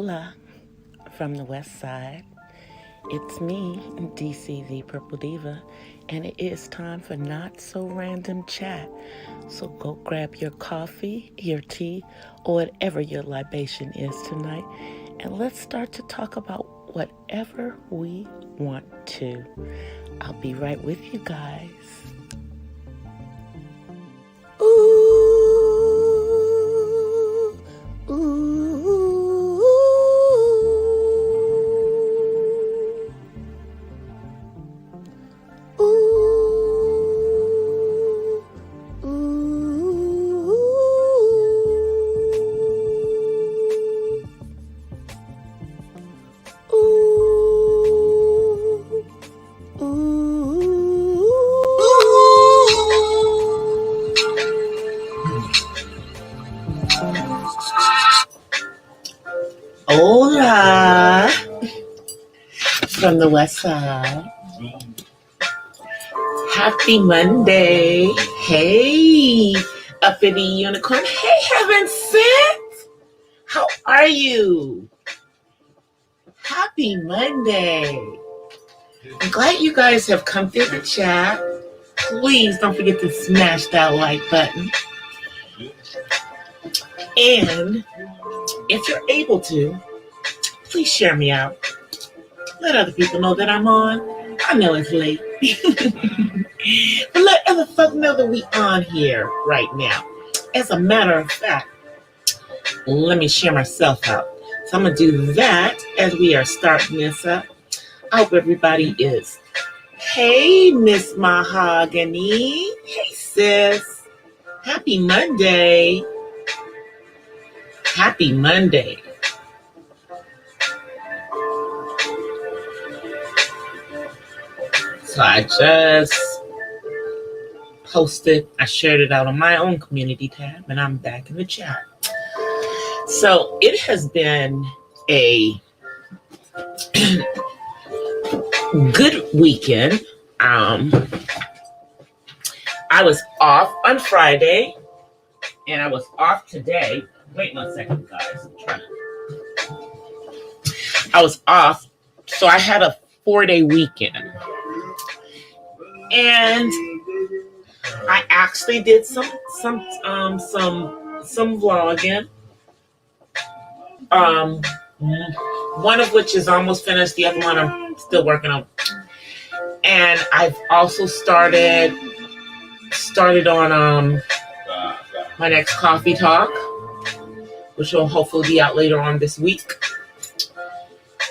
Hola from the West Side. It's me, DC the Purple Diva, and it is time for Not So Random Chat. So go grab your coffee, your tea, or whatever your libation is tonight, and let's start to talk about whatever we want to. I'll be right with you guys. Ooh, ooh, ooh, ooh, ooh, Hola from the West Side. Happy Monday. Hey, uppity unicorn. Hey, Heaven Sent. How are you? Happy Monday. I'm glad you guys have come through the chat. Please don't forget to smash that like button. And if you're able to, please share me out. Let other people know that I'm on. I know it's late. But let other folk know that we on here right now. As a matter of fact, let me share myself out. So I'm going to do that as we are starting this up. I hope everybody is. Hey, Miss Mahogany. Hey, sis. Happy Monday. Happy Monday. So I just posted, I shared it out on my own community tab, and I'm back in the chat. So it has been a good weekend. I was off on Friday, and I was off today. Wait 1 second, guys. I was off, so I had a 4-day weekend. And I actually did some vlogging. One of which is almost finished. The other one I'm still working on. And I've also started on my next coffee talk, which will hopefully be out later on this week.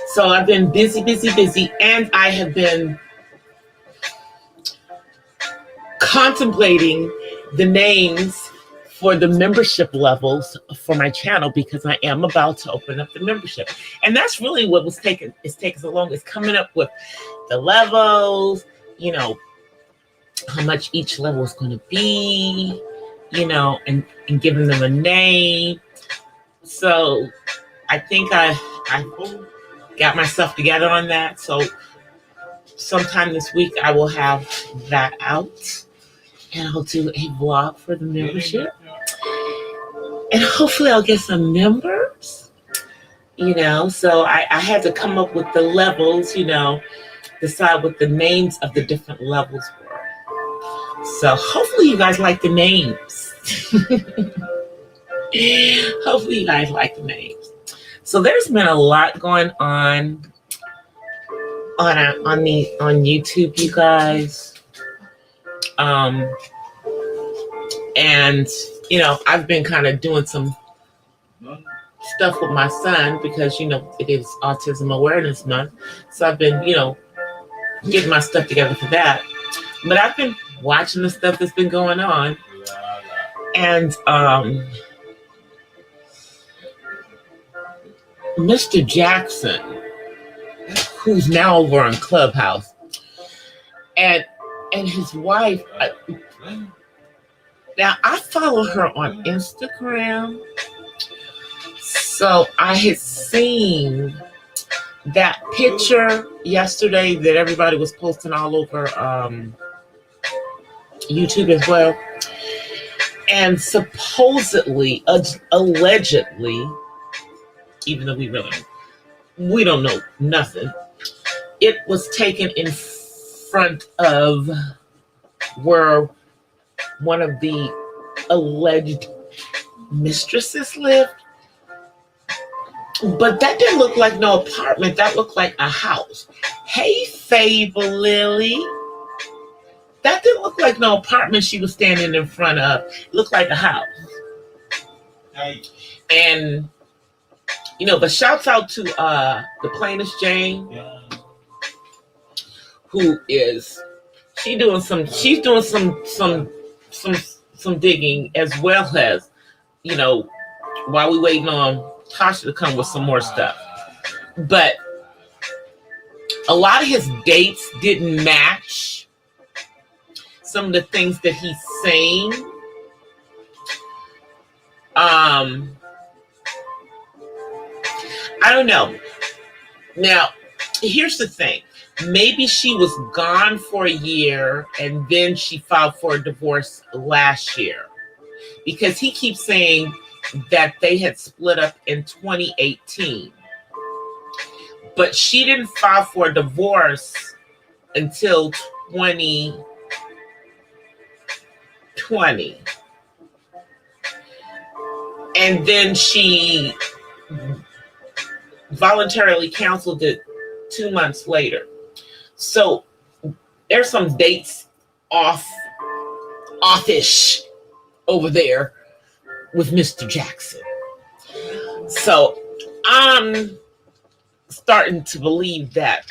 So I've been busy, and I have been contemplating the names for the membership levels for my channel, because I am about to open up the membership. And that's really what it's taking so long, is coming up with the levels, how much each level is going to be, and giving them a name. So I think I got myself together on that. So sometime this week I will have that out, and I'll do a vlog for the membership. And hopefully I'll get some members, So I had to come up with the levels, decide what the names of the different levels were. So hopefully you guys like the names. Hopefully you guys like the names. So there's been a lot going on YouTube, you guys. And I've been kind of doing some stuff with my son, because it is Autism Awareness Month. So I've been getting my stuff together for that. But I've been watching the stuff that's been going on. And Mr. Jackson, who's now over on Clubhouse, and his wife. Now I follow her on Instagram, so I had seen that picture yesterday that everybody was posting all over YouTube as well. And supposedly, allegedly, even though we don't know nothing. It was taken in front of where one of the alleged mistresses lived. But that didn't look like no apartment. That looked like a house. Hey, Fable Lily. That didn't look like no apartment she was standing in front of. It looked like a house. Hey. And, you know, but shouts out to the plaintiff Jane, who is she's doing some digging, as well as, you know, while we waiting on Tasha to come with some more stuff. But a lot of his dates didn't match some of the things that he's saying. I don't know. Now, here's the thing. Maybe she was gone for a year and then she filed for a divorce last year, because he keeps saying that they had split up in 2018. But she didn't file for a divorce until 2020. And then she voluntarily canceled it 2 months later. So there's some dates offish over there with Mr. Jackson. So I'm starting to believe that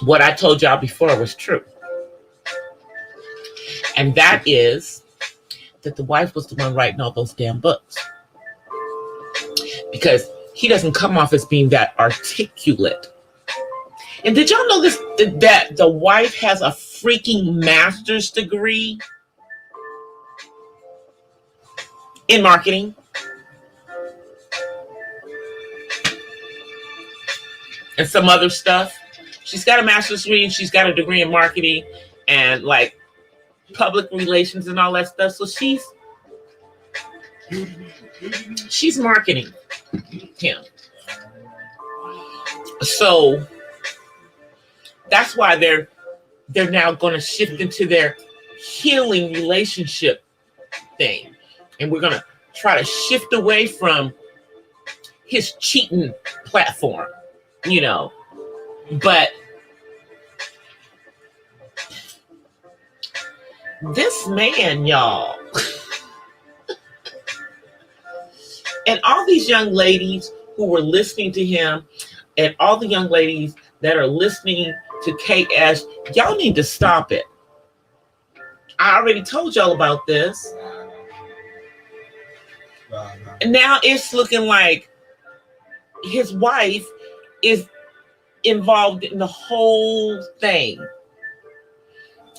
what I told y'all before was true. And that is that the wife was the one writing all those damn books. Because he doesn't come off as being that articulate. And did y'all know this, that the wife has a freaking master's degree in marketing? And some other stuff. She's got a master's degree and she's got a degree in marketing and like public relations and all that stuff. So she's marketing him. So that's why they're now going to shift into their healing relationship thing. And we're going to try to shift away from his cheating platform, you know. But this man, y'all, and all these young ladies who were listening to him, and all the young ladies that are listening to KS, y'all need to stop it. I already told y'all about this. And now it's looking like his wife is involved in the whole thing.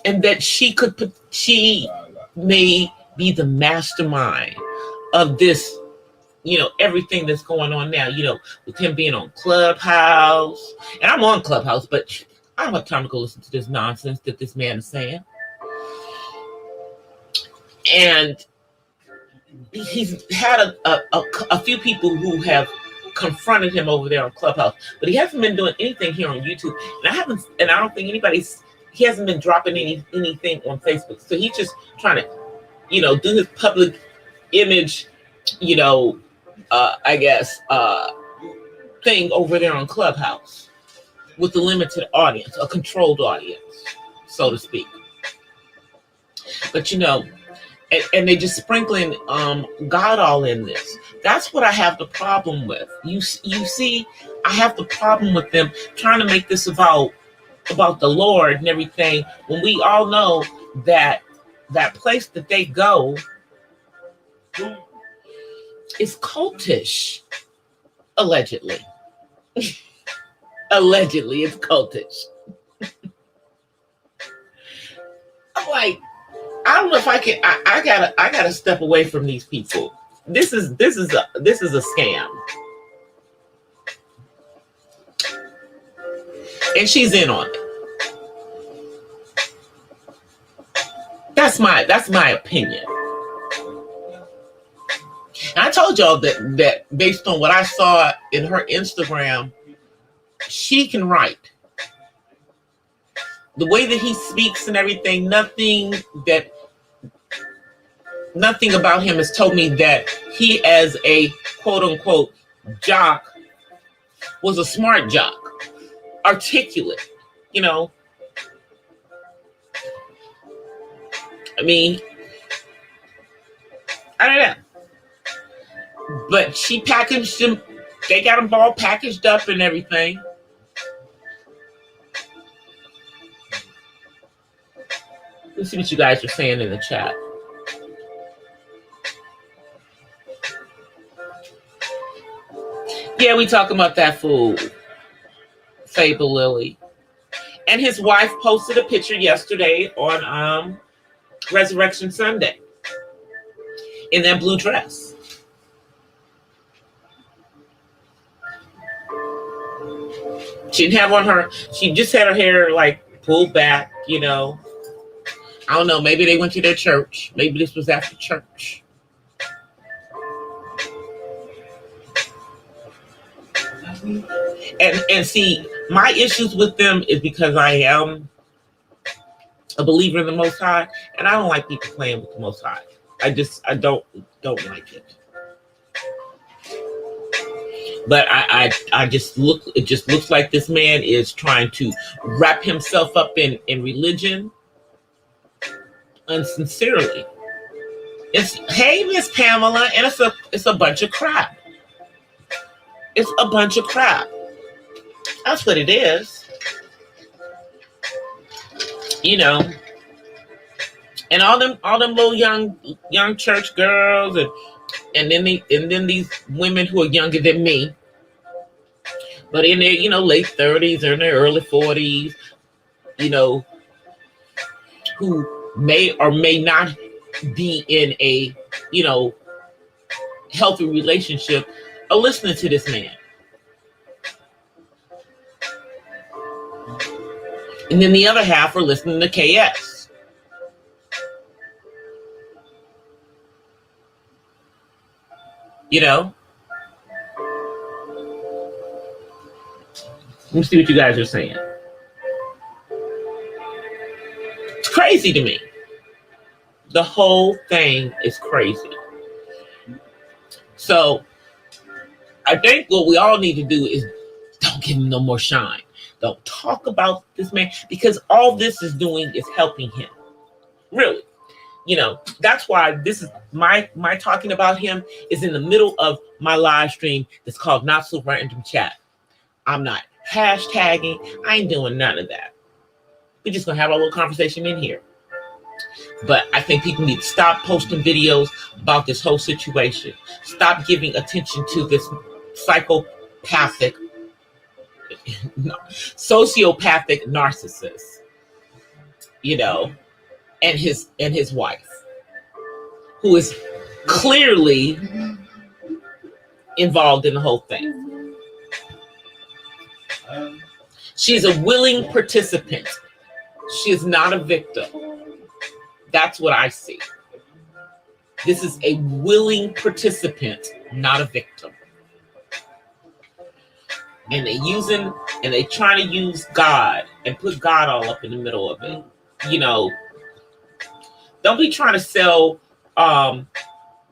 And that she may be the mastermind of this, you know, everything that's going on now, you know, with him being on Clubhouse. And I'm on Clubhouse, but I don't have time to go listen to this nonsense that this man is saying. And he's had a few people who have confronted him over there on Clubhouse, but he hasn't been doing anything here on YouTube. And I don't think he hasn't been dropping anything on Facebook. So he's just trying to, you know, do his public image, you know, I guess, thing over there on Clubhouse with a limited audience, a controlled audience, so to speak. But, you know, and they just sprinkling God all in this. That's what I have the problem with. You see, I have the problem with them trying to make this about the Lord and everything, when we all know that place that they go is cultish. Allegedly. Allegedly, it's cultish. I'm like, I don't know if I can. I gotta step away from these people. This is a scam, and she's in on it. That's my opinion. And I told told y'all that based on what I saw in her Instagram, she can write. The way that he speaks and everything, nothing about him has told me that he, as a quote unquote jock, was a smart jock, articulate, you know. I mean, I don't know. But she packaged him, they got them all packaged up and everything. Let's see what you guys are saying in the chat. Yeah, we talking about that fool, Fable Lily. And his wife posted a picture yesterday on Resurrection Sunday in that blue dress. She didn't have on her, she just had her hair like pulled back, you know. I don't know, maybe they went to their church. Maybe this was after church. And see, my issues with them is because I am a believer in the Most High, and I don't like people playing with the Most High. I don't like it. But I just look, it just looks like this man is trying to wrap himself up in religion unsincerely. It's, hey, Miss Pamela, and it's a bunch of crap. It's a bunch of crap. That's what it is. You know. And all them little young church girls and then these women who are younger than me, but in their, you know, late 30s or in their early 40s, you know, who may or may not be in a, you know, healthy relationship, are listening to this man. And then the other half are listening to KS. You know? Let me see what you guys are saying. It's crazy to me. The whole thing is crazy. So, I think what we all need to do is don't give him no more shine. Don't talk about this man, because all this is doing is helping him. Really. You know, that's why this is my talking about him is in the middle of my live stream that's called Not So Random Chat. I'm not hashtagging. I ain't doing none of that. We're just gonna have a little conversation in here. But I think people need to stop posting videos about this whole situation. Stop giving attention to this psychopathic, sociopathic narcissist, you know, and his wife, who is clearly involved in the whole thing. She's a willing participant. She is not a victim. That's what I see. This is a willing participant, not a victim. And they trying to use God and put God all up in the middle of it. You know, don't be trying to sell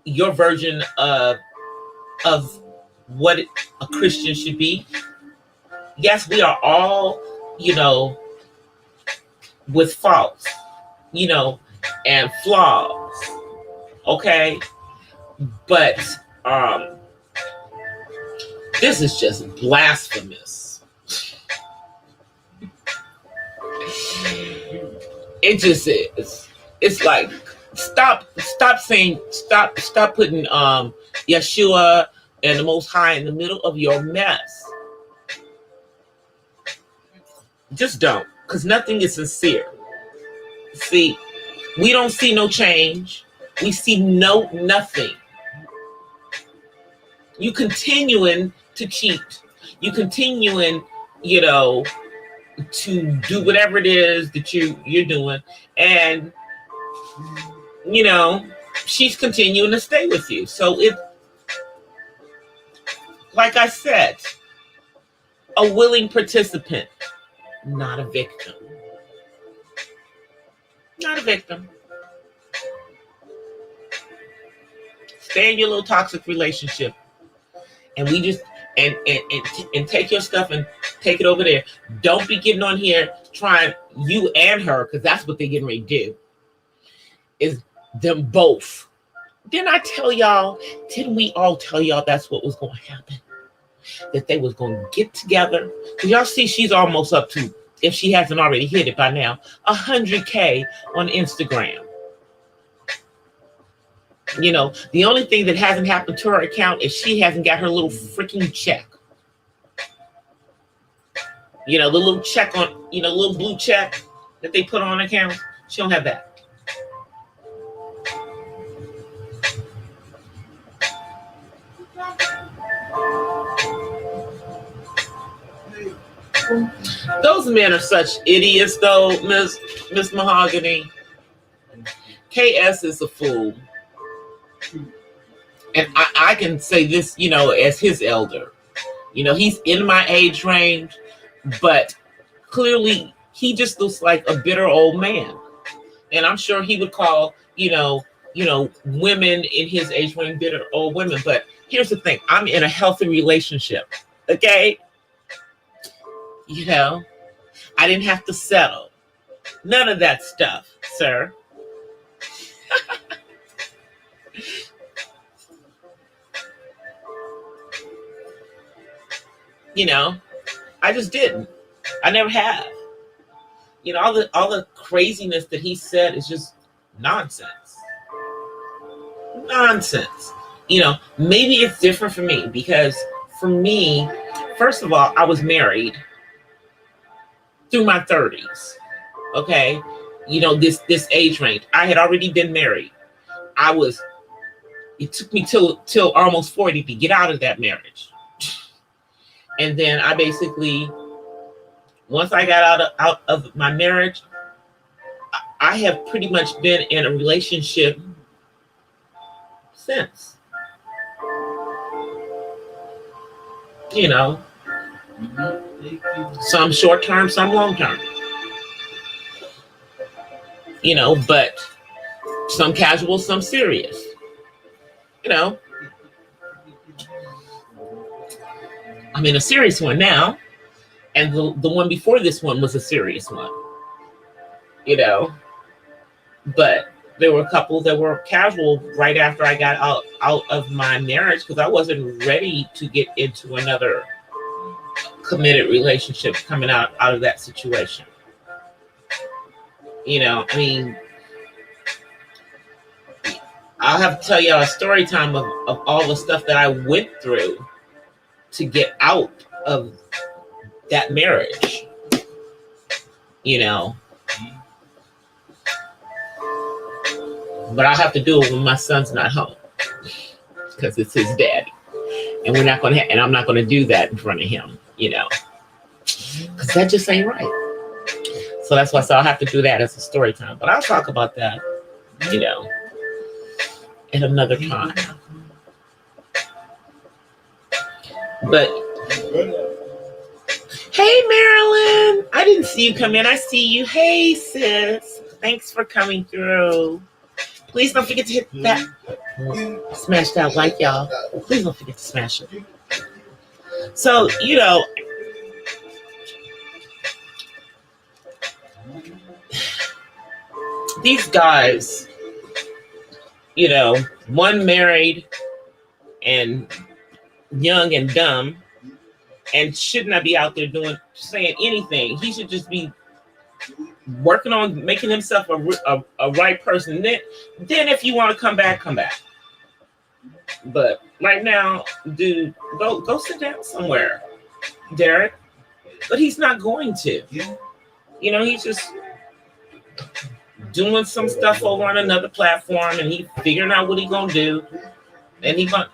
your version of what a Christian should be. Yes, we are all, you know, with faults, you know, and flaws. Okay? But this is just blasphemous. It just is. It's like stop putting Yeshua and the Most High in the middle of your mess. Just don't, because nothing is sincere. See, we don't see no change. We see nothing. You continuing to cheat. You continuing, you know, to do whatever it is that you're doing. And, you know, she's continuing to stay with you. So like I said, a willing participant, not a victim. Not a victim. Stay in your little toxic relationship, and we just and take your stuff and take it over there. Don't be getting on here trying, you and her, because that's what they're getting ready to do. Is them both. Didn't I tell y'all? Didn't we all tell y'all that's what was going to happen? That they was going to get together? Because y'all see she's almost up to, if she hasn't already hit it by now, 100K on Instagram. You know, the only thing that hasn't happened to her account is she hasn't got her little freaking check. You know, the little check on, you know, little blue check that they put on account. She don't have that. Those men are such idiots, though, Miss Mahogany. KS is a fool. And I can say this, you know, as his elder. You know, he's in my age range, but clearly he just looks like a bitter old man. And I'm sure he would call, you know, women in his age range bitter old women. But here's the thing. I'm in a healthy relationship. Okay? You know, I didn't have to settle. None of that stuff, sir. You know, I just didn't. I never have. You know, all the craziness that he said is just nonsense. Nonsense. You know, maybe it's different for me because for me, first of all, I was married through my 30s. Okay. You know, this age range. I had already been married. It took me till almost 40 to get out of that marriage. And then I basically, once I got out of my marriage, I have pretty much been in a relationship since. You know, some short term, some long term. You know, but some casual, some serious. You know, I'm in a serious one now, and the one before this one was a serious one. You know, but there were a couple that were casual right after I got out of my marriage because I wasn't ready to get into another committed relationship coming out of that situation. You know, I mean, I'll have to tell y'all a story time of all the stuff that I went through to get out of that marriage. You know, but I'll have to do it when my son's not home because it's his daddy, and we're not going to. And I'm not going to do that in front of him. You know, because that just ain't right. So that's why. So I'll have to do that as a story time. But I'll talk about that. You know, at another time. But hey, Marilyn, I didn't see you come in. I see you. Hey, sis. Thanks for coming through. Please don't forget to hit that. Smash that like, y'all. Please don't forget to smash it. So, you know, these guys, you know, one married and young and dumb and should not be out there saying anything. He should just be working on making himself a right person. Then if you want to come back, come back. But right now, dude, go sit down somewhere, Derek. But he's not going to. You know, he's just doing some stuff over on another platform, and he figuring out what he's gonna do. And he's gonna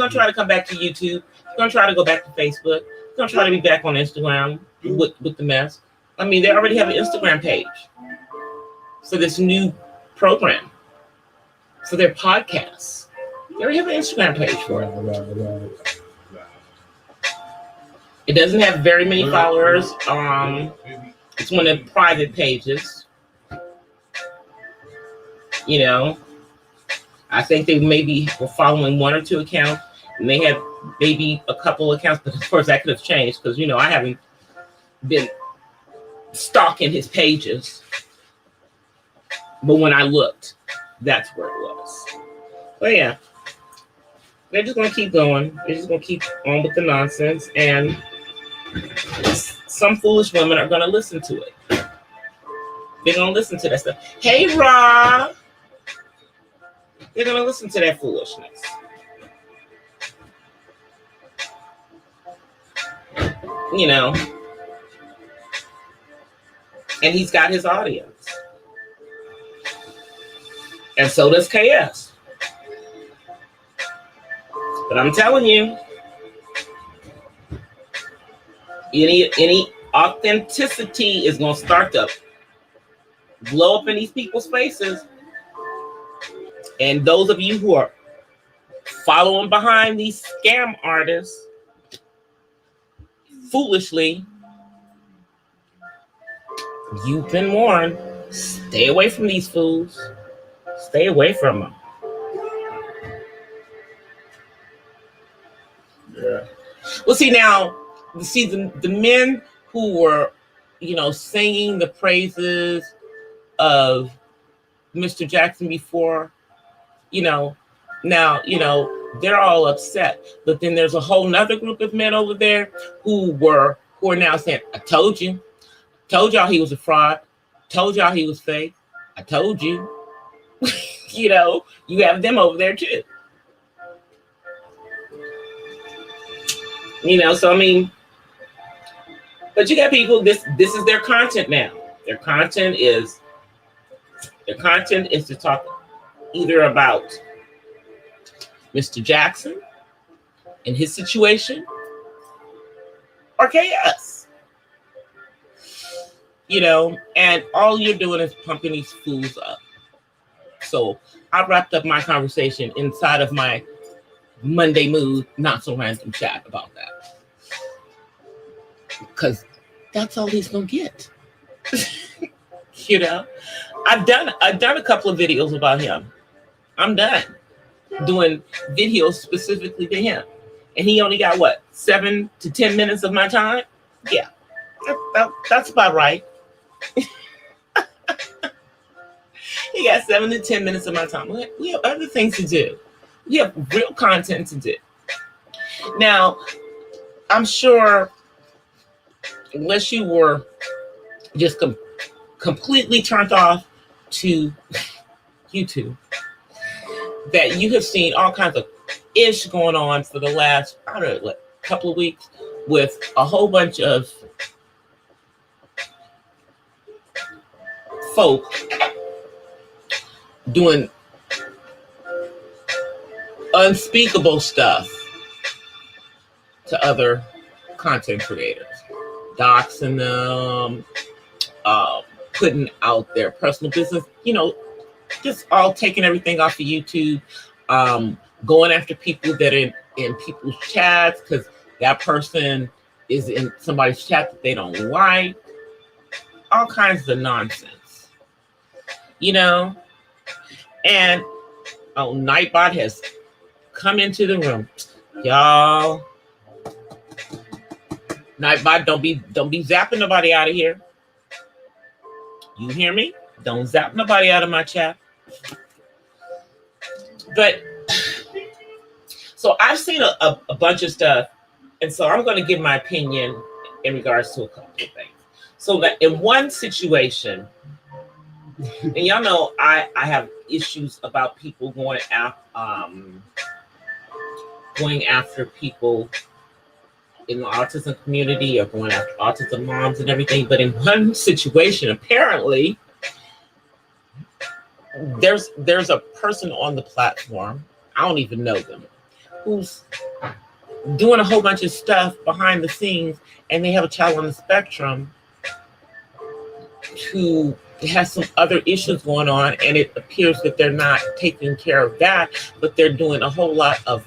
try to come back to YouTube. He's gonna try to go back to Facebook. He's gonna try to be back on Instagram with the mess. I mean, they already have an Instagram page for this new program, for their podcasts. They already have an Instagram page for it. It doesn't have very many followers. It's one of the private pages. You know, I think they maybe were following one or two accounts, and they had maybe a couple accounts, but of course that could have changed because, you know, I haven't been stalking his pages. But when I looked, that's where it was. But yeah, they're just going to keep going. They're just going to keep on with the nonsense, and some foolish women are going to listen to it. They're going to listen to that stuff. Hey, Rob. They're going to listen to that foolishness. You know, and he's got his audience. And so does KS. But I'm telling you, any authenticity is going to start to blow up in these people's faces. And those of you who are following behind these scam artists foolishly, you've been warned. Stay away from these fools. Stay away from them. Yeah. Well, see now, the men who were, you know, singing the praises of Mr. Jackson before, you know, now, you know, they're all upset. But then there's a whole nother group of men over there who are now saying, I told you. Told y'all he was a fraud. Told y'all he was fake. I told you. You know, you have them over there too. You know, so I mean, but you got people, this is their content now. Their content is to talk either about Mr. Jackson and his situation or KS. You know, and all you're doing is pumping these fools up. So I wrapped up my conversation inside of my Monday mood, not so random chat about that. Because that's all he's gonna get. You know, I've done a couple of videos about him. I'm done doing videos specifically to him, and he only got what, 7 to 10 minutes of my time. Yeah, that's about right. He got 7 to 10 minutes of my time. We have other things to do. We have real content to do. Now, I'm sure, unless you were just completely turned off to YouTube, that you have seen all kinds of ish going on for the last, I don't know, like, couple of weeks with a whole bunch of folk doing unspeakable stuff to other content creators, doxing them, putting out their personal business, you know, just all taking everything off of YouTube, going after people that are in people's chats because that person is in somebody's chat that they don't like, all kinds of nonsense, you know. And Nightbot has come into the room, y'all. Nightbot, don't be zapping nobody out of here. You hear me? Don't zap nobody out of my chat. But so I've seen a bunch of stuff, and so I'm going to give my opinion in regards to a couple of things. So that in one situation, and y'all know I have issues about people going after people in the autism community or going after autism moms and everything. But in one situation, apparently, there's a person on the platform, I don't even know them, who's doing a whole bunch of stuff behind the scenes, and they have a child on the spectrum who has some other issues going on, and it appears that they're not taking care of that, but they're doing a whole lot of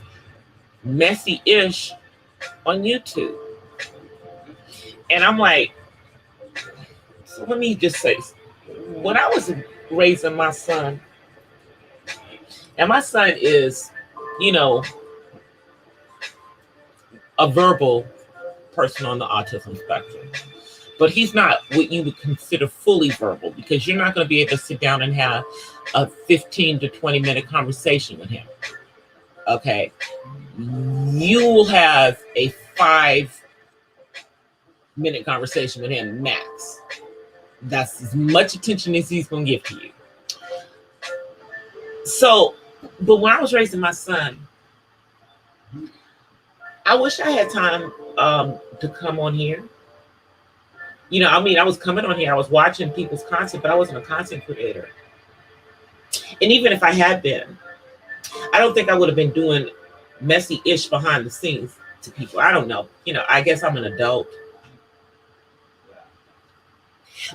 messy-ish on YouTube. And I'm like, so let me just say, when I was raising my son, and my son is, you know, a verbal person on the autism spectrum, but he's not what you would consider fully verbal, because you're not going to be able to sit down and have a 15 to 20-minute conversation with him. Okay. You will have a 5-minute conversation with him max. That's as much attention as he's going to give to you. So, but when I was raising my son, I wish I had time to come on here. You know, I mean, I was coming on here, I was watching people's content, but I wasn't a content creator. And even if I had been, I don't think I would have been doing messy-ish behind the scenes to people. I don't know. You know, I guess I'm an adult.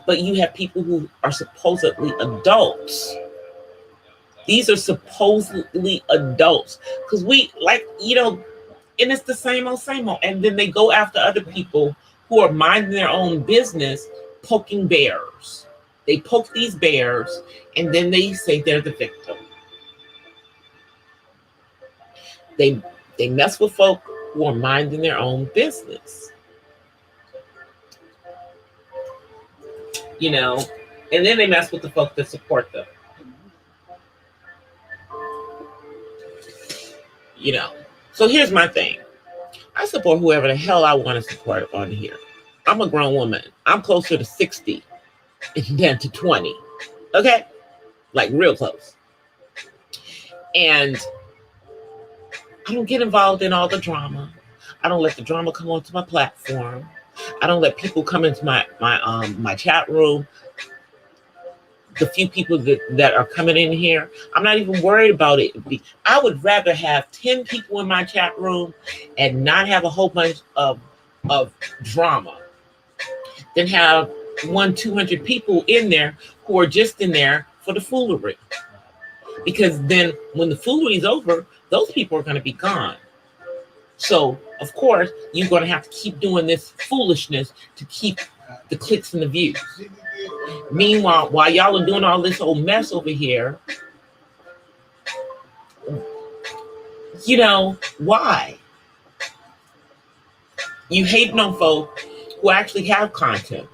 But you have people who are supposedly adults. These are supposedly adults. Because we, like, you know, and it's the same old, same old. And then they go after other people who are minding their own business, poking bears. They poke these bears, and then they say they're the victim. They mess with folk who are minding their own business. You know, and then they mess with the folk that support them. You know, so here's my thing. I support whoever the hell I want to support on here. I'm a grown woman. I'm closer to 60 than to 20. Okay? Like real close. And I don't get involved in all the drama. I don't let the drama come onto my platform. I don't let people come into my chat room. The few people that are coming in here, I'm not even worried about it. I would rather have 10 people in my chat room and not have a whole bunch of drama than have 100-200 people in there who are just in there for the foolery. Because then when the foolery is over, those people are going to be gone. So, of course, you're going to have to keep doing this foolishness to keep the clicks and the views. Meanwhile, while y'all are doing all this old mess over here, you know, why? You hating on folk who actually have content.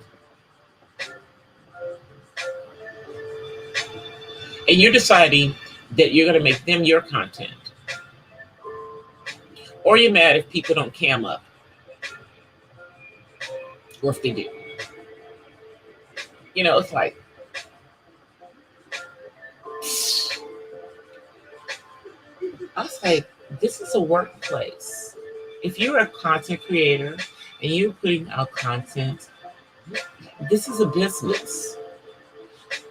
And you're deciding that you're going to make them your content. Or you're mad if people don't cam up. Or if they do. You know, it's like, I was like, this is a workplace. If you're a content creator and you're putting out content, this is a business.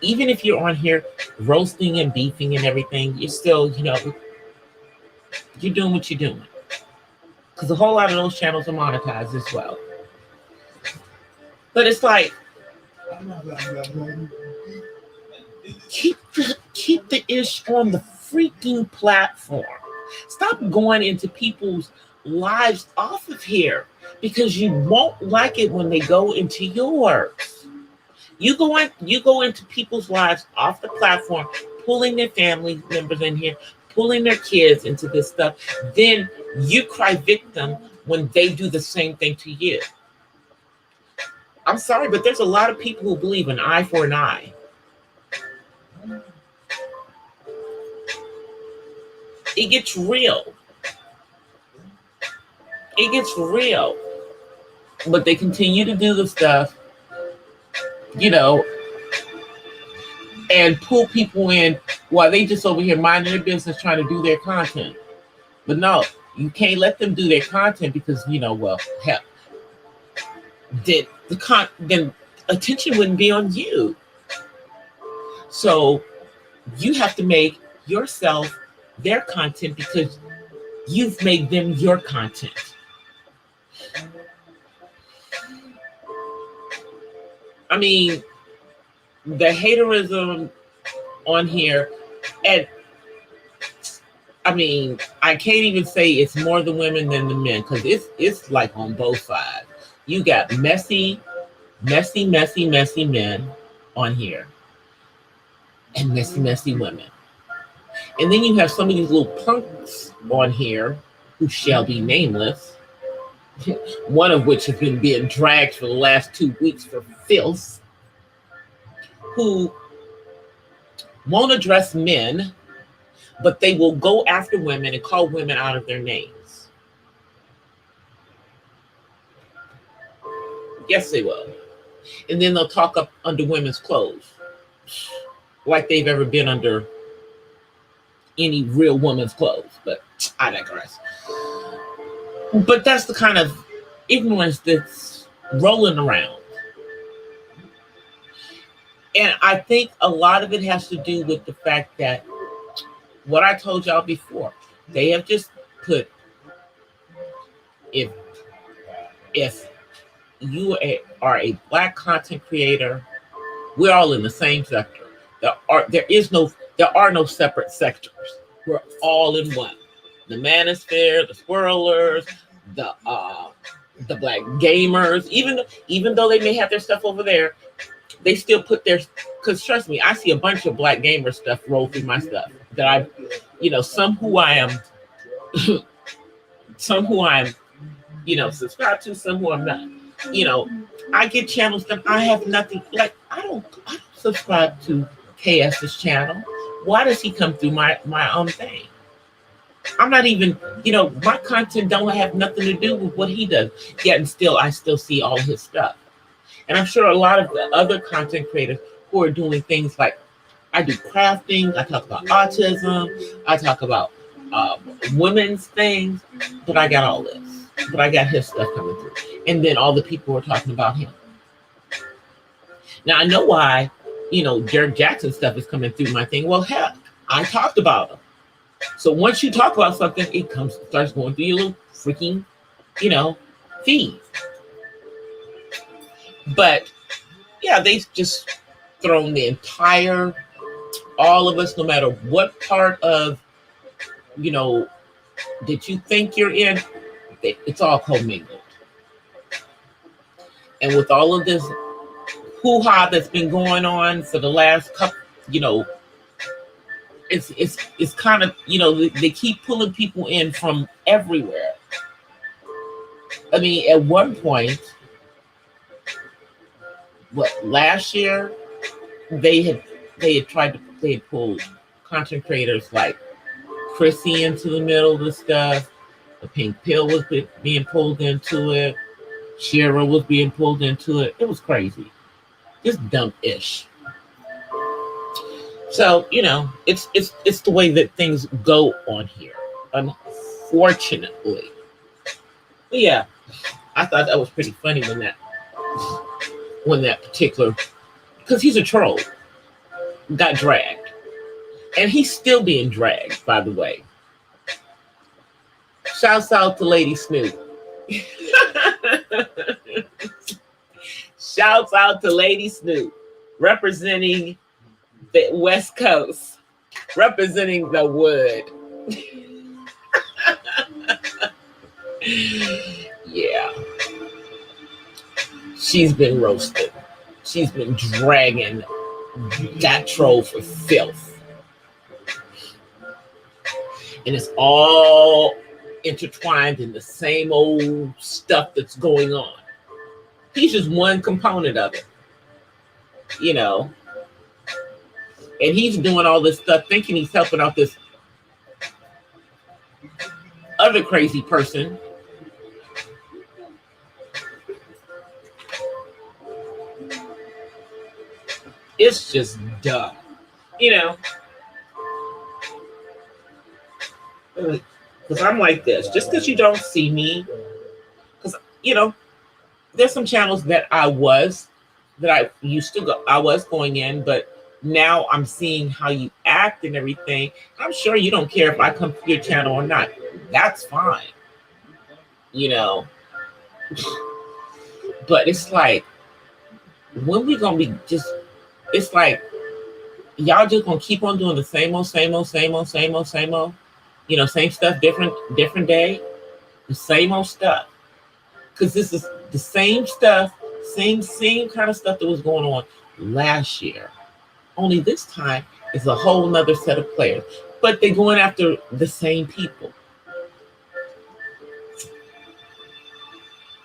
Even if you're on here roasting and beefing and everything, you're still, you know, you're doing what you're doing. Because a whole lot of those channels are monetized as well. But it's like, keep the ish on the freaking platform. Stop going into people's lives off of here, because you won't like it when they go into yours. You go into people's lives off the platform, pulling their family members in here, pulling their kids into this stuff. Then you cry victim when they do the same thing to you. I'm sorry, but there's a lot of people who believe an eye for an eye. It gets real. It gets real. But they continue to do the stuff, you know, and pull people in while they just over here minding their business trying to do their content. But no, you can't let them do their content because, you know, well, hell, then attention wouldn't be on you. So you have to make yourself their content because you've made them your content. I mean, the haterism on here, and I mean, I can't even say it's more the women than the men, because it's like on both sides. You got messy men on here and messy women. And then you have some of these little punks on here who shall be nameless, one of which has been being dragged for the last 2 weeks for filth, who won't address men, but they will go after women and call women out of their names. Yes, they will. And then they'll talk up under women's clothes like they've ever been under any real woman's clothes. But I digress. But that's the kind of ignorance that's rolling around. And I think a lot of it has to do with the fact that what I told y'all before, they have just put, if you are a Black content creator, we're all in the same sector. There are no separate sectors. We're all in one. The manosphere, the squirrelers, the Black gamers, even though they may have their stuff over there, they still put their, because trust me, I see a bunch of Black gamer stuff roll through my stuff that I, some who I am, subscribed to, some who I'm not. I get channels that I have nothing, like I don't subscribe to KS's channel. Why does he come through my thing? I'm not even, my content don't have nothing to do with what he does. Yet and still, I still see all his stuff. And I'm sure a lot of the other content creators who are doing things like, I do crafting, I talk about autism, I talk about women's things, but I got all this. But I got his stuff coming through. And then all the people are talking about him. Now, I know why, Derek Jackson stuff is coming through my thing. Well, heck, I talked about him. So once you talk about something, it starts going through your little freaking, feed. But yeah, they've just thrown the entire, all of us, no matter what part of, that you think you're in, it's all commingled. And with all of this hoo-ha that's been going on for the last couple, it's kind of, they keep pulling people in from everywhere. I mean, at one point, last year, they had pulled content creators like Chrissy into the middle of the stuff. The Pink Pill was being pulled into it. Shira was being pulled into it. It was crazy. Just dumb-ish. So, it's the way that things go on here, unfortunately. But yeah, I thought that was pretty funny when that particular, because he's a troll, got dragged. And he's still being dragged, by the way. Shouts out to Lady Snoop. Shouts out to Lady Snoop, representing the West Coast, representing the wood. Yeah. She's been roasted. She's been dragging that troll for filth. And it's all intertwined in the same old stuff that's going on. He's just one component of it, and he's doing all this stuff thinking he's helping out this other crazy person. It's just dumb, because I'm like this, just because you don't see me, because there's some channels that I was going in, but now I'm seeing how you act and everything. I'm sure you don't care if I come to your channel or not. That's fine. But it's like, when we gonna be it's like, y'all just gonna keep on doing the same old, same stuff, different day, the same old stuff. Because this the same stuff, same kind of stuff that was going on last year. Only this time it's a whole nother set of players. But they're going after the same people.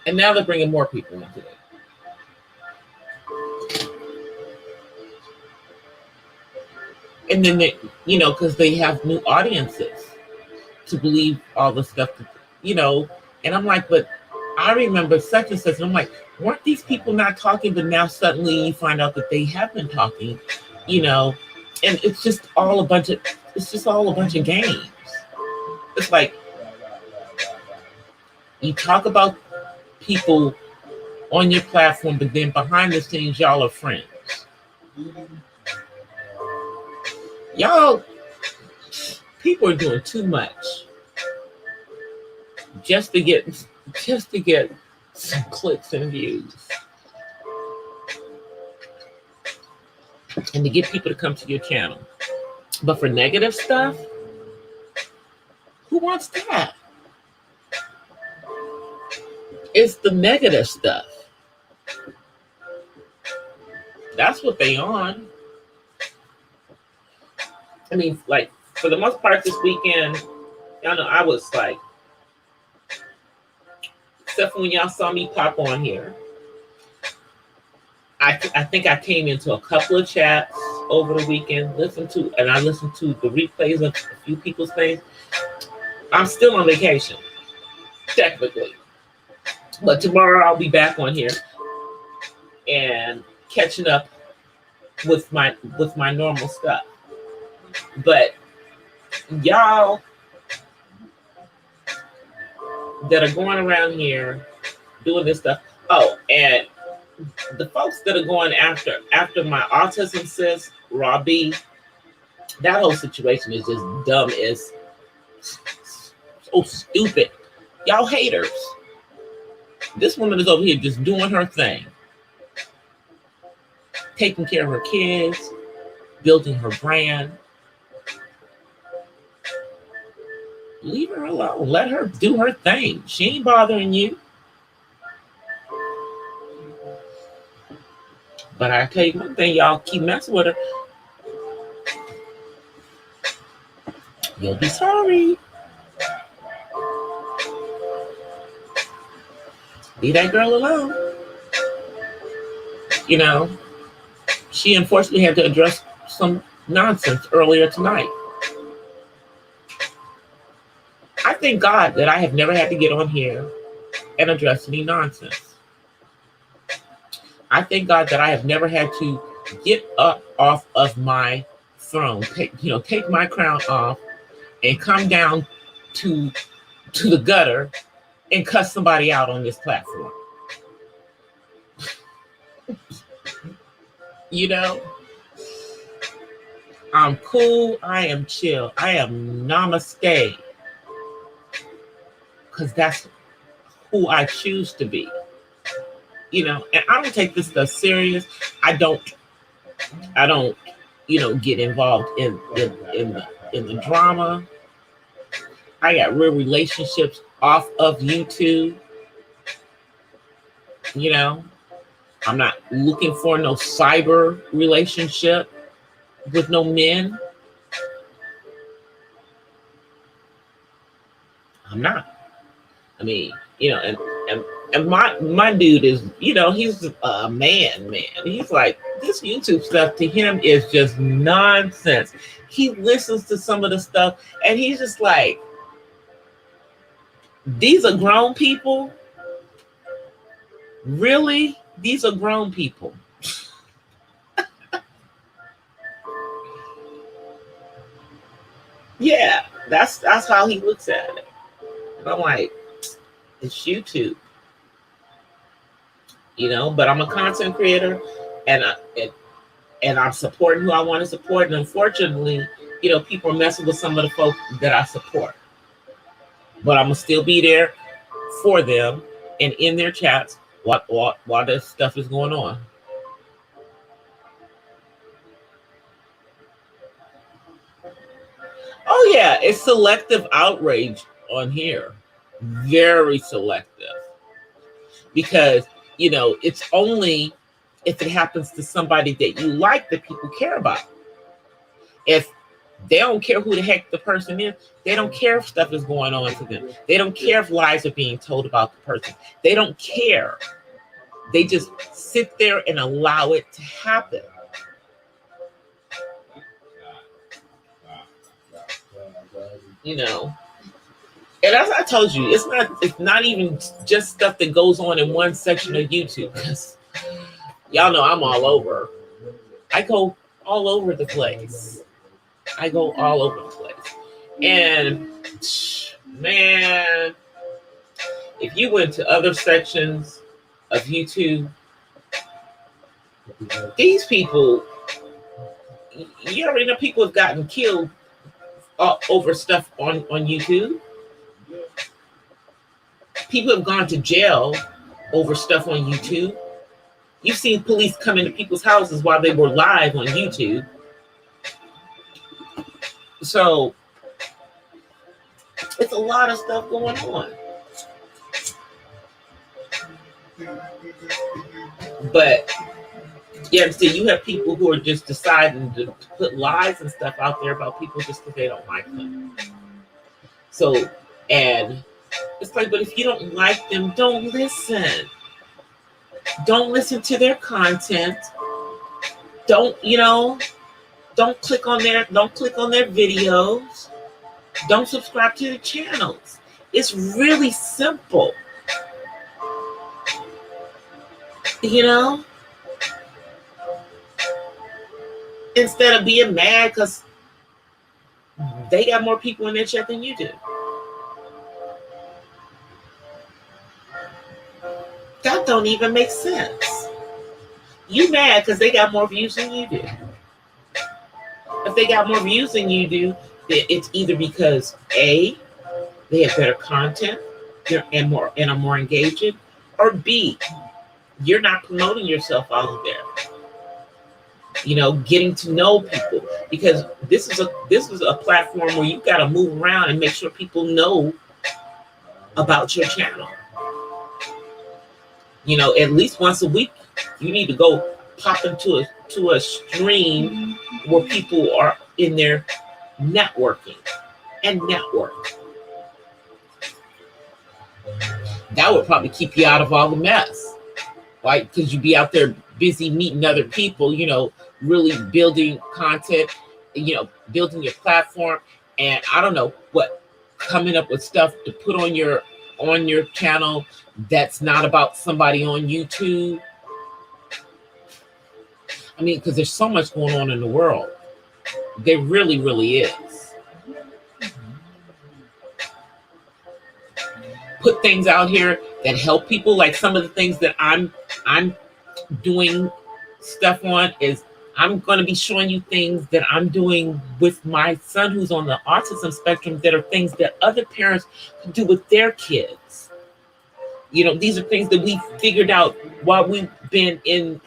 And now they're bringing more people into it. And then they, because they have new audiences to believe all the stuff that, and I'm like, but I remember such and such. And I'm like, weren't these people not talking? But now suddenly you find out that they have been talking, and it's just all a bunch of games. It's like you talk about people on your platform, but then behind the scenes, y'all are friends. Y'all, people are doing too much just to get some clicks and views, and to get people to come to your channel. But for negative stuff, who wants that? It's the negative stuff. That's what they on. I mean, like, for the most part this weekend, y'all know I was like, except for when y'all saw me pop on here, I think I came into a couple of chats over the weekend, I listened to the replays of a few people's things. I'm still on vacation, technically. But tomorrow I'll be back on here and catching up with my normal stuff. But y'all that are going around here doing this stuff. Oh, and the folks that are going after my autism sis, Robbie, that whole situation is just dumb as so stupid. Y'all haters. This woman is over here just doing her thing, taking care of her kids, building her brand. Leave her alone. Let her do her thing. She ain't bothering you. But I tell you one thing, y'all keep messing with her, you'll be sorry. Leave that girl alone. She unfortunately had to address some nonsense earlier tonight. I thank God that I have never had to get on here and address any nonsense. I thank God that I have never had to get up off of my throne, take my crown off and come down to the gutter and cuss somebody out on this platform. I'm cool. I am chill. I am namaste. Because that's who I choose to be. And I don't take this stuff serious. I don't, get involved in the drama. I got real relationships off of YouTube. I'm not looking for no cyber relationship with no men. I'm not. I mean, and my dude is, he's a man. He's like, this YouTube stuff to him is just nonsense. He listens to some of the stuff and he's just like, these are grown people? Really? These are grown people. Yeah, that's how he looks at it. And I'm like, it's YouTube. But I'm a content creator and I'm supporting who I want to support. And unfortunately, people are messing with some of the folks that I support. But I'm going to still be there for them and in their chats while this stuff is going on. Oh, yeah, it's selective outrage on here. Very selective. because it's only if it happens to somebody that you like that people care about. If they don't care who the heck the person is, they don't care if stuff is going on to them. They don't care if lies are being told about the person. They don't care. They just sit there and allow it to happen. And as I told you, it's not even just stuff that goes on in one section of YouTube, because y'all know I'm all over. I go all over the place. And man, if you went to other sections of YouTube, these people, you already know people have gotten killed over stuff on YouTube. People have gone to jail over stuff on YouTube. You've seen police come into people's houses while they were live on YouTube. So it's a lot of stuff going on. But you understand, you have people who are just deciding to put lies and stuff out there about people just because they don't like them. So, and it's like, but if you don't like them, don't listen. Don't listen to their content. Don't click on their videos. Don't subscribe to their channels. It's really simple. Instead of being mad because they got more people in their chat than you do. That don't even make sense. You mad because they got more views than you do. If they got more views than you do, it's either because A, they have better content and are more engaging, or B, you're not promoting yourself out of there. Getting to know people, because this is a platform where you got to move around and make sure people know about your channel. At least once a week, you need to go pop into a stream where people are in there networking and network. That would probably keep you out of all the mess, right? Because you'd be out there busy meeting other people, really building content, building your platform, and I don't know what, coming up with stuff to put on your channel that's not about somebody on YouTube. I mean, because there's so much going on in the world. There really, really is. Put things out here that help people. Like some of the things that I'm doing stuff on is I'm going to be showing you things that I'm doing with my son who's on the autism spectrum that are things that other parents can do with their kids. These are things that we figured out while we've been in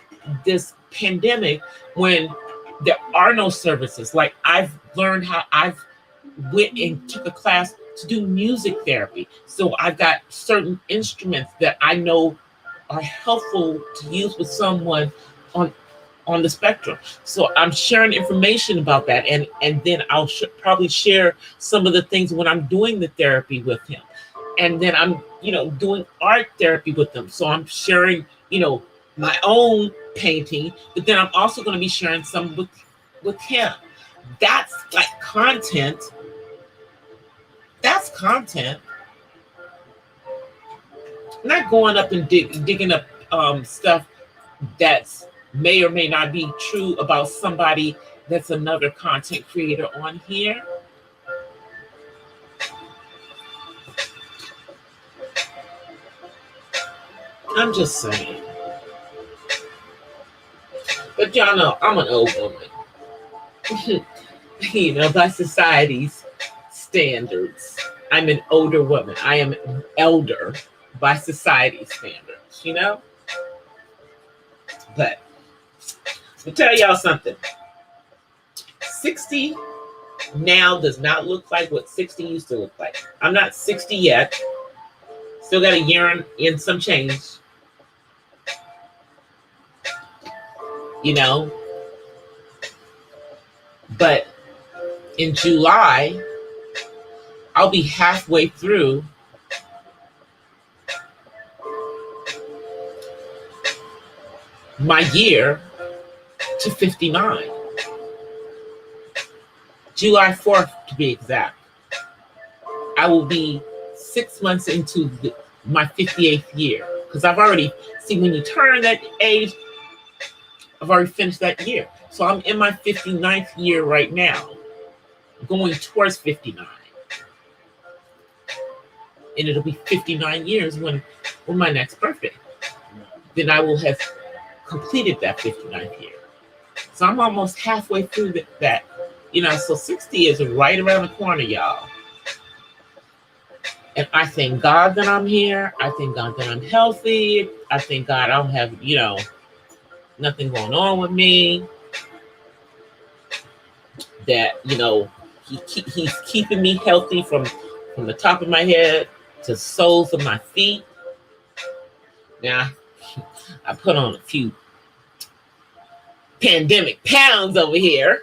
this pandemic, when there are no services. Like I've learned how I've went and took a class to do music therapy. So I've got certain instruments that I know are helpful to use with someone on the spectrum. So I'm sharing information about that. And then I'll probably share some of the things when I'm doing the therapy with him. And then I'm, doing art therapy with them. So I'm sharing, my own painting, but then I'm also going to be sharing some with him. That's like content. That's content. Not going up and digging up stuff that's may or may not be true about somebody that's another content creator on here. I'm just saying. But y'all know I'm an old woman. By society's standards, I'm an older woman. I am elder by society's standards, But I'll tell y'all something. 60 now does not look like what 60 used to look like. I'm not 60 yet. Still got a year and some change you know. But in July, I'll be halfway through my year to 59. July 4th, to be exact. I will be 6 months into my 58th year. Because I've already, see, when you turn that age, I've already finished that year. So I'm in my 59th year right now, going towards 59. And it'll be 59 years when my next birthday. Then I will have completed that 59th year. So I'm almost halfway through that. So 60 is right around the corner, y'all. And I thank God that I'm here. I thank God that I'm healthy. I thank God I don't have, nothing going on with me. That, he's keeping me healthy from the top of my head to soles of my feet. Now, I put on a few pandemic pounds over here,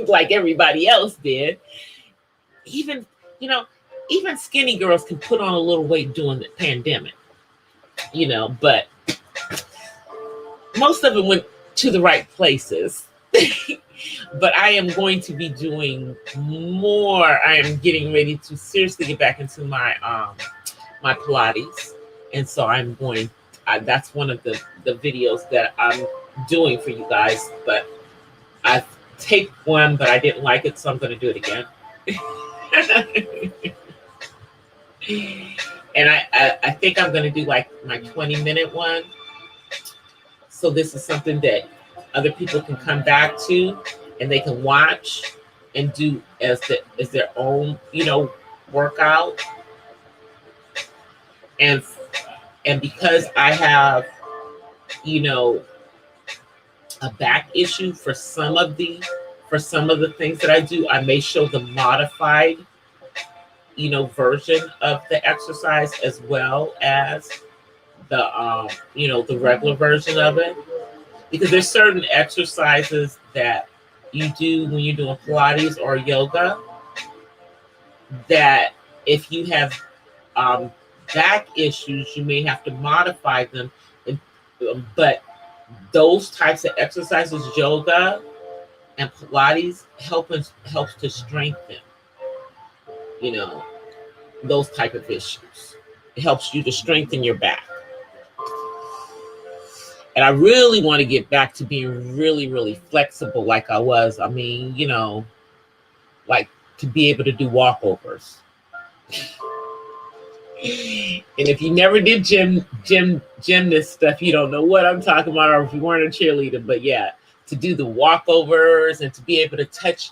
like everybody else did. Even skinny girls can put on a little weight during the pandemic, but most of it went to the right places. But I am going to be doing more. I am getting ready to seriously get back into my my Pilates, and so I'm going. That's one of the videos that I'm doing for you guys. But I take one, but I didn't like it, so I'm going to do it again. And I think I'm going to do like my 20-minute one. So this is something that other people can come back to, and they can watch and do as their own, workout. And because I have, a back issue for some of the things that I do, I may show the modified, version of the exercise as well as the the regular version of it. Because there's certain exercises that you do when you're doing Pilates or yoga that if you have back issues, you may have to modify them. But those types of exercises, yoga and Pilates, helps to strengthen, those type of issues. It helps you to strengthen your back. And I really want to get back to being really, really flexible like I was. I mean, like to be able to do walkovers. And if you never did gymnast stuff, you don't know what I'm talking about, or if you weren't a cheerleader. But yeah, to do the walkovers and to be able to touch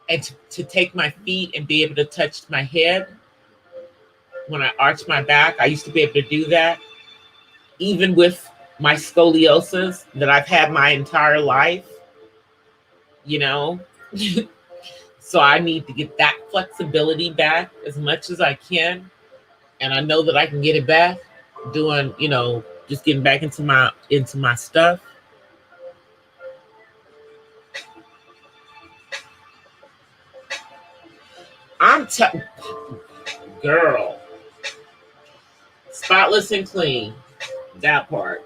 and to take my feet and be able to touch my head when I arch my back. I used to be able to do that, even with my scoliosis that I've had my entire life, So I need to get that flexibility back as much as I can. And I know that I can get it back doing, just getting back into my stuff. Girl, spotless and clean, that part.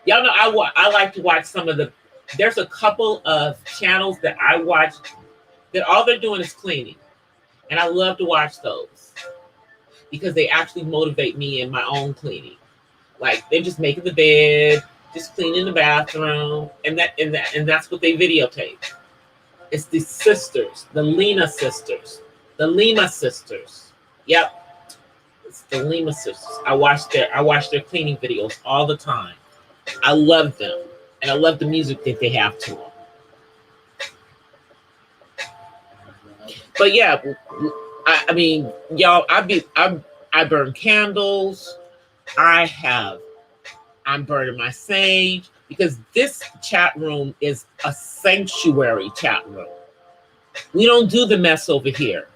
Y'all know I like to watch there's a couple of channels that I watch that all they're doing is cleaning. And I love to watch those because they actually motivate me in my own cleaning. Like they're just making the bed, just cleaning the bathroom, and that's what they videotape. It's the sisters, the Lima sisters. Yep. It's the Lima sisters. I watch their cleaning videos all the time. I love them, and I love the music that they have to them. But yeah, I mean, y'all, I burn candles. I'm burning my sage because this chat room is a sanctuary chat room. We don't do the mess over here.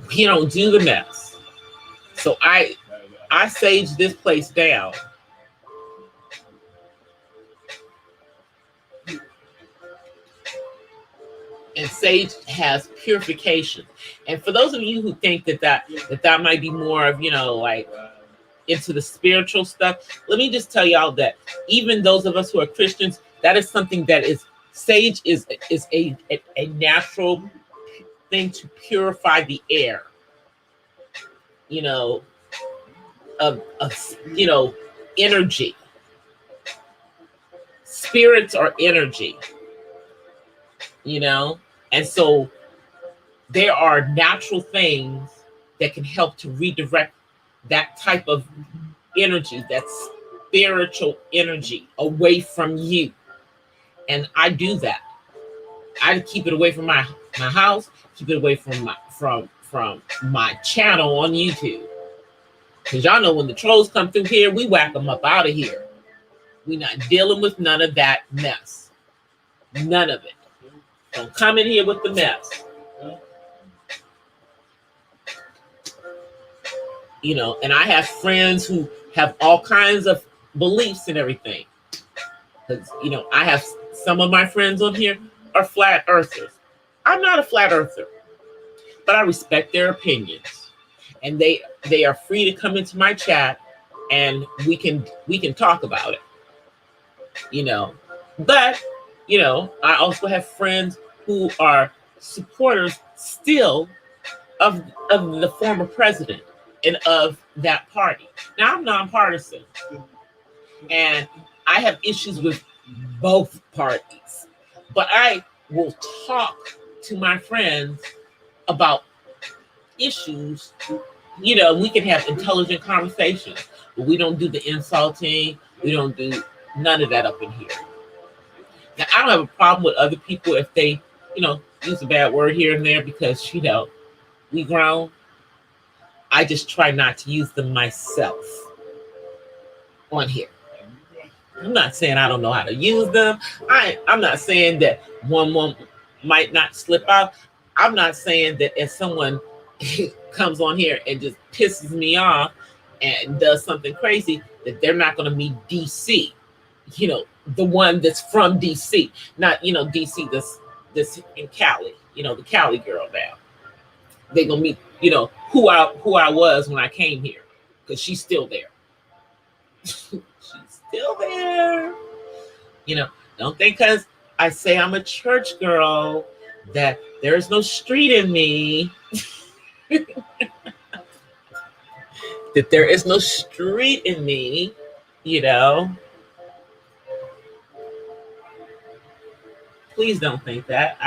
We don't do the mess. So I sage this place down. And sage has purification. And for those of you who think that might be more of, like into the spiritual stuff, let me just tell y'all that even those of us who are Christians, that is something that is sage is a natural thing to purify the air, you know, of energy. Spirits are energy, and so there are natural things that can help to redirect that type of energy, that spiritual energy, away from you. And I do that. I keep it away from my house, keep it away from my channel on YouTube. Because y'all know when the trolls come through here, we whack them up out of here. We're not dealing with none of that mess. None of it. Don't come in here with the mess. And I have friends who have all kinds of beliefs and everything. Because, I have some of my friends on here are flat earthers. I'm not a flat earther, but I respect their opinions. And they are free to come into my chat and we can talk about it. But, I also have friends who are supporters still of the former president and of that party. Now, I'm nonpartisan, and I have issues with both parties, but I will talk to my friends about issues. We can have intelligent conversations, but we don't do the insulting. We don't do none of that up in here. Now, I don't have a problem with other people if they, use a bad word here and there because, we grown. I just try not to use them myself on here. I'm not saying I don't know how to use them. I'm not saying that one might not slip out. I'm not saying that if someone comes on here and just pisses me off and does something crazy, that they're not going to meet DC. The one that's from DC, not, DC this in Cali, the Cali girl now. They're going to meet, who I was when I came here, because she's still there. She's still there. Don't think because I say I'm a church girl that there's no street in me. That there is no street in me, Please don't think that.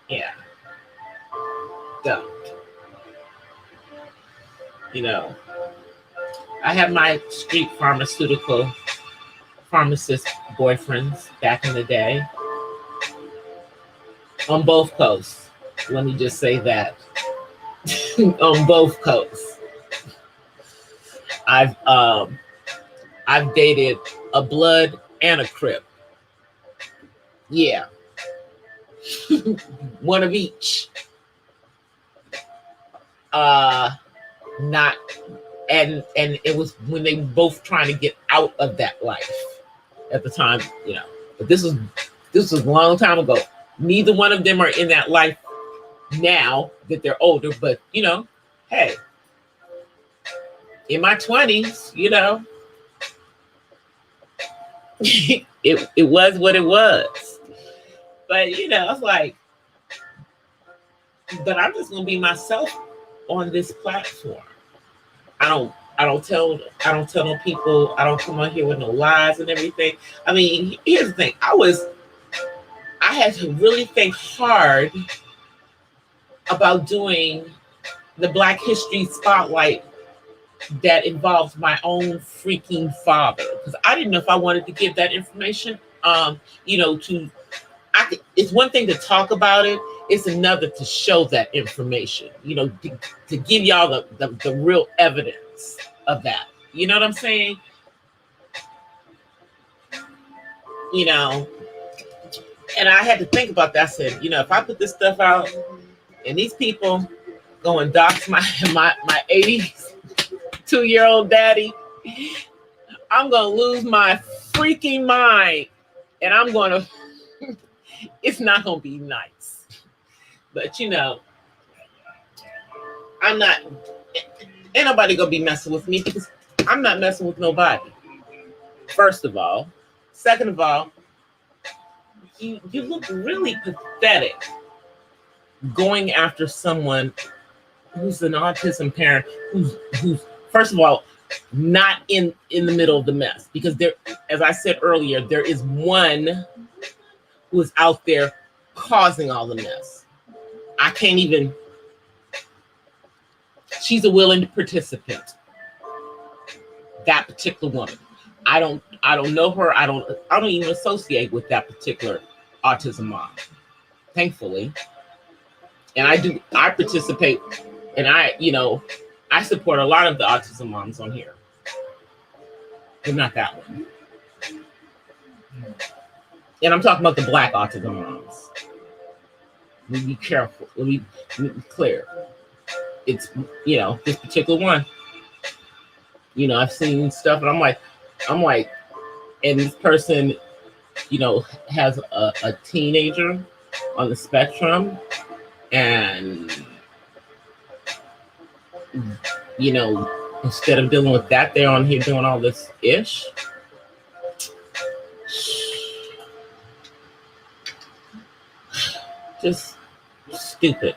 Yeah. Don't. I have my street pharmacist boyfriends back in the day on both coasts. Let me just say that. On both coasts. I've dated a blood and a Crip. Yeah. One of each. Not and it was when they were both trying to get out of that life at the time, But this was a long time ago. Neither one of them are in that life now that they're older, but hey, in my 20s, it was what it was. But it's like, but I'm just gonna be myself on this platform. I don't tell no people, I don't come on here with no lies and everything. I mean, here's the thing. I had to really think hard about doing the Black History Spotlight that involves my own freaking father, because I didn't know if I wanted to give that information. It's one thing to talk about it. It's another to show that information. To give y'all the real evidence of that. You know what I'm saying? And I had to think about that. I said, if I put this stuff out and these people go and dox my 82-year-old daddy, I'm going to lose my freaking mind. And I'm going to, it's not going to be nice. But I'm not. Ain't nobody gonna be messing with me because I'm not messing with nobody. First of all, second of all, you look really pathetic going after someone who's an autism parent who's first of all not in the middle of the mess, because there, as I said earlier, there is one who is out there causing all the mess. I can't even. She's a willing participant. That particular woman. I don't know her. I don't even associate with that particular autism mom, thankfully. And I participate, and I support a lot of the autism moms on here, but not that one. And I'm talking about the Black autism moms. We be careful. We be clear. It's this particular one. I've seen stuff, and I'm like, and this person, has a teenager on the spectrum, and instead of dealing with that, they're on here doing all this ish. Just stupid.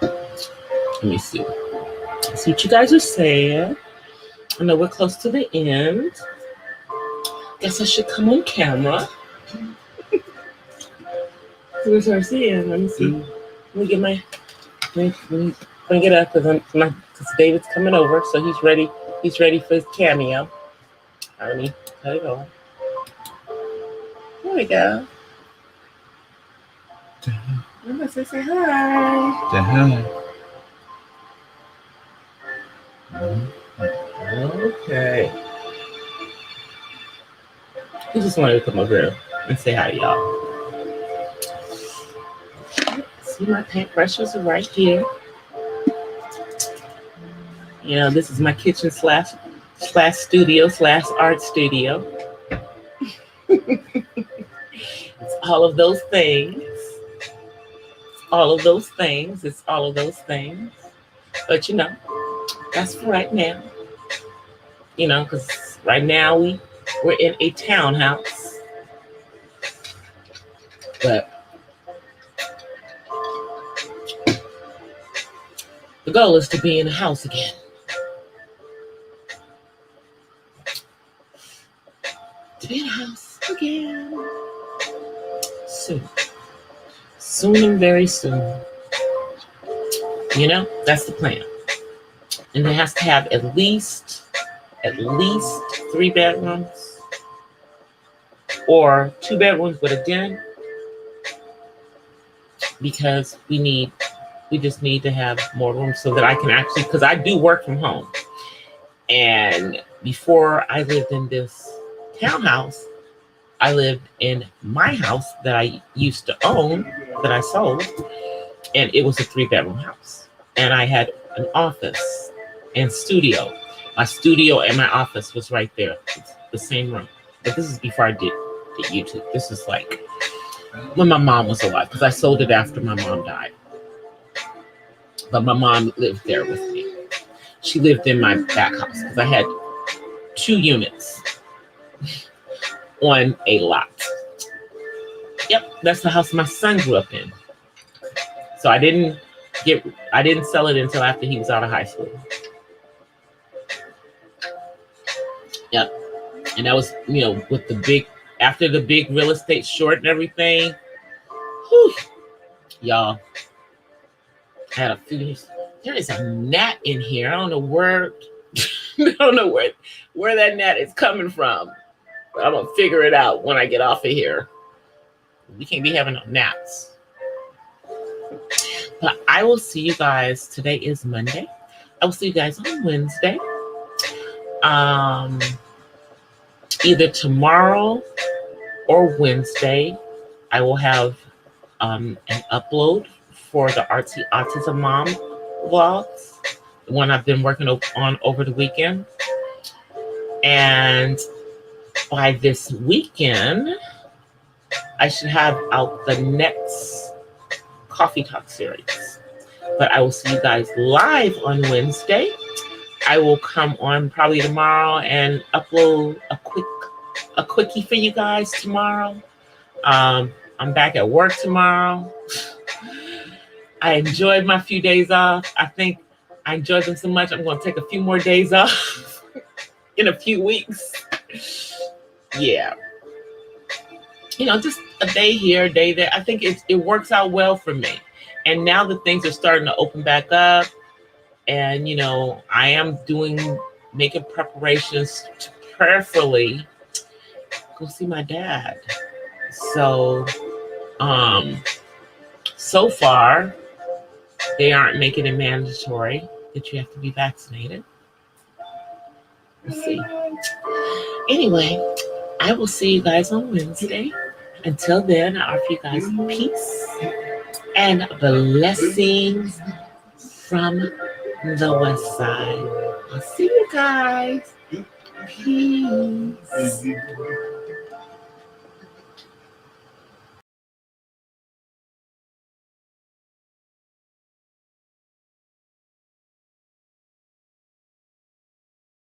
Let me see. See what you guys are saying. I know we're close to the end. Guess I should come on camera. Where's our seeing? Let me see. Let me get let me bring it up because David's coming over, so he's ready. He's ready for his cameo. Let me cut it off. There we go. I'm gonna say hi. Say hi. Okay. He just wanted to come over here and say hi to y'all. See, my paintbrushes are right here. This is my kitchen slash studio / art studio. It's all of those things. All of those things. It's all of those things. But that's for right now. Because right now we're in a townhouse. But the goal is to be in a house again. To be in a house again. Soon. Soon and very soon. That's the plan. And it has to have at least 3 bedrooms or 2 bedrooms with a den, because we just need to have more room so that I can actually, because I do work from home. And before I lived in this townhouse, I lived in my house that I used to own, that I sold, and it was a 3-bedroom house. And I had an office and studio. My studio and my office was right there. It's the same room. But this is before I did YouTube. This is like when my mom was alive, because I sold it after my mom died. But my mom lived there with me. She lived in my back house because I had 2 units on a lot. Yep, that's the house my son grew up in. So I didn't sell it until after he was out of high school. Yep. And that was, with after the big real estate short and everything. Whew, y'all, I had a few. There is a gnat in here. I don't know where that gnat is coming from. But I'm gonna figure it out when I get off of here. We can't be having no gnats. But I will see you guys. Today is Monday. I will see you guys on Wednesday. Either tomorrow or Wednesday, I will have an upload for the Artsy Autism Mom vlogs, the one I've been working on over the weekend. And by this weekend, I should have out the next Coffee Talk series. But I will see you guys live on Wednesday. I will come on probably tomorrow and upload a quickie for you guys tomorrow. I'm back at work tomorrow. I enjoyed my few days off. I think I enjoyed them so much, I'm going to take a few more days off in a few weeks. Yeah. Just a day here, a day there. I think it works out well for me. And now that things are starting to open back up, and, I am making preparations to prayerfully go see my dad. So, so far, they aren't making it mandatory that you have to be vaccinated. We'll see. Anyway, I will see you guys on Wednesday. Until then, I offer you guys peace and blessings from the West Side. I'll see you guys. Peace.